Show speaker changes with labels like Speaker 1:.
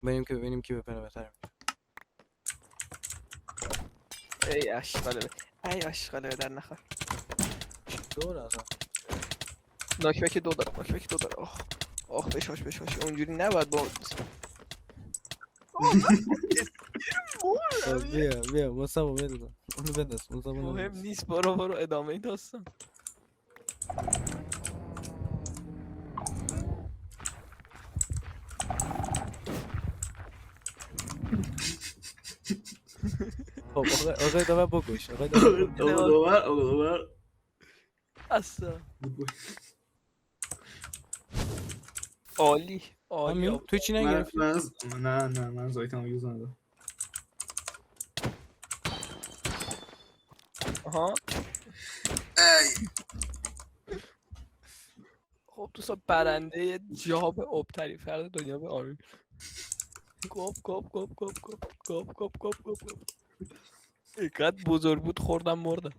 Speaker 1: ببینیم کی بپره بهتره.
Speaker 2: ای اشغاله در نخور.
Speaker 1: دور اصلا.
Speaker 2: ناکبک 2 داره. آخ بشاش اونجوری نباید با
Speaker 1: بیا مصطفی بده اونو بنداز.
Speaker 2: مهم نیست. برو ادامه داستان.
Speaker 1: خب آقای داور بکش.
Speaker 3: آقا داور
Speaker 2: اصلا عالی
Speaker 1: همین تو چی نگرفتی؟
Speaker 3: من زایتم یوز ندارم.
Speaker 2: آها خب تو برنده جاب ابتری فرد دنیا به آمین. گپ اینقدر بزرگ بود خوردم مردم.